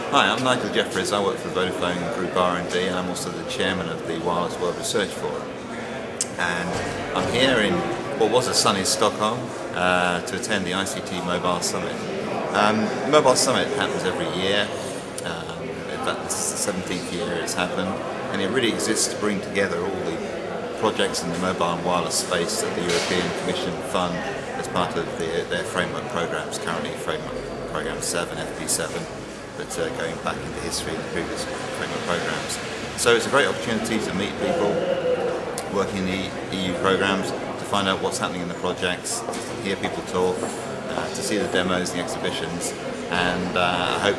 Hi, I'm Nigel Jeffries. I work for Vodafone Group R&D and I'm also the chairman of the Wireless World Research Forum. And I'm here in what was a sunny Stockholm to attend the ICT Mobile Summit. The Mobile Summit happens every year. In fact, this is the 17th year it's happened, and it really exists to bring together all the projects in the mobile and wireless space that the European Commission fund as part of their framework programs, currently Framework Program 7, FP7, but going back into history in the previous framework programs. So it's a great opportunity to meet people working in the EU programs, to find out what's happening in the projects, to hear people talk, to see the demos, the exhibitions, and I hope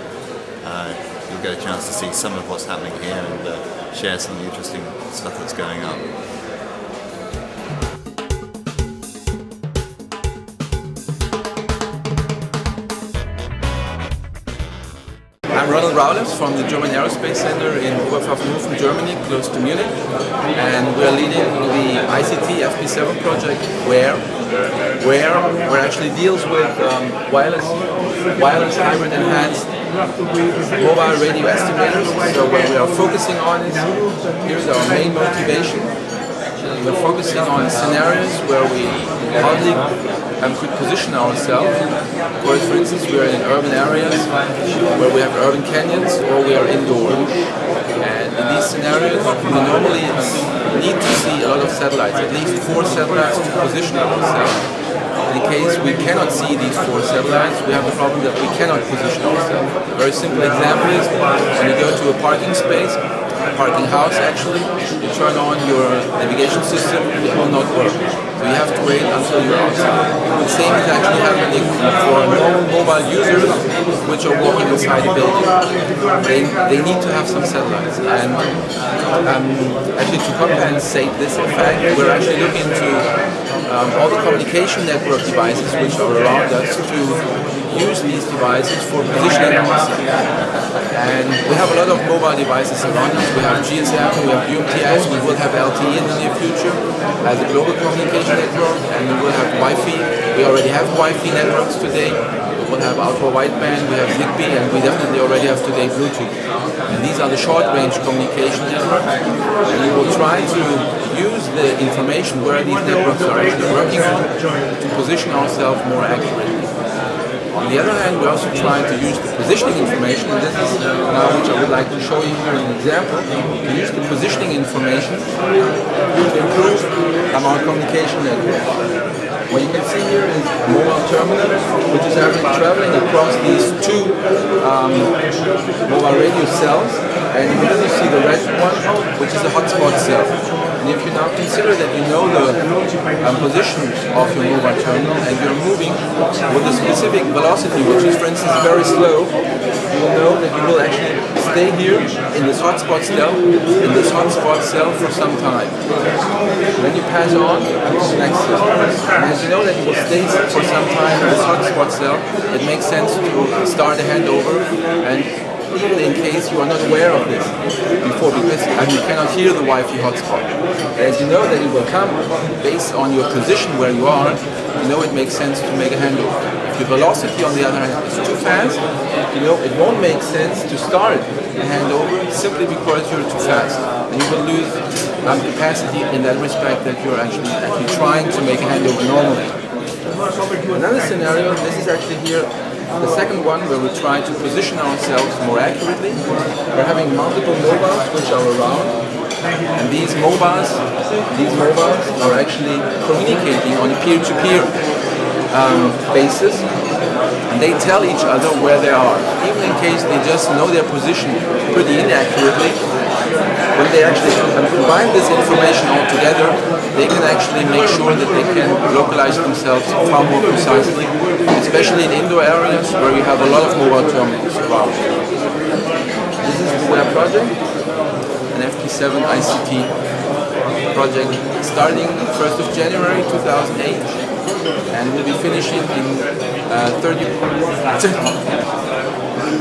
you'll get a chance to see some of what's happening here and share some of the interesting stuff that's going on. I'm Ronald Raulis from the German Aerospace Center in Oberpfaffenhofen, Germany, close to Munich, and we're leading the ICT FP7 project where actually deals with wireless hybrid enhanced mobile radio estimators. So what we are focusing on is, here's our main motivation. We're focusing on scenarios where we hardly could position ourselves. For instance, we are in urban areas where we have urban canyons, or we are indoor. And in these scenarios, we normally need to see a lot of satellites, at least 4 satellites to position ourselves. In case we cannot see these 4 satellites, we have the problem that we cannot position ourselves. A very simple example is when you go to a parking space, a parking house actually, you turn on your navigation system, it will not work. So you have to wait until you're outside. The same is actually happening for normal mobile users which are walking inside a building. They need to have some satellites. And actually to compensate this effect, we're actually looking into all the communication network devices which are around us to use these devices for positioning ourselves. And we have a lot of mobile devices around us. We have GSM, we have UMTS, we will have LTE in the near future as a global communication network, and we will have Wi-Fi. We already have Wi-Fi networks today. We will have ultra-wideband, we have Zigbee, and we definitely already have today Bluetooth. And these are the short-range communication networks. And we will try to use the information where these networks are actually working on to position ourselves more accurately. On the other hand, we're also trying to use the positioning information, and this is now which I would like to show you here an example, to use the positioning information to improve our communication network. What you can see here is a mobile terminal, which is actually traveling across these 2 mobile radio cells, and here you see the red one, which is a hotspot cell. And if you now consider that you know the position of your mobile terminal and you're moving with a specific velocity, which is for instance very slow, you will know that you will actually stay here in this hotspot cell for some time. Then you pass on to the next cell. And as you know that you will stay for some time in this hotspot cell, it makes sense to start a handover, and even in case you are not aware of this before, because you cannot hear the Wi-Fi hotspot. As you know that it will come based on your position where you are, you know it makes sense to make a handover. If your velocity on the other hand is too fast, you know it won't make sense to start a handover simply because you're too fast. And you will lose capacity in that respect that you're actually trying to make a handover normally. Another scenario, this is actually here the second one where we try to position ourselves more accurately. We're having multiple mobiles which are around, and these mobiles are actually communicating on a peer-to-peer basis, and they tell each other where they are. Even in case they just know their position pretty inaccurately, when they actually combine this information all together, they can actually make sure that they can localize themselves far more precisely, especially in indoor areas where you have a lot of mobile terminals around. This is the WEAR project, an FP7 ICT project starting 1st of January 2008, and we'll be finishing in 30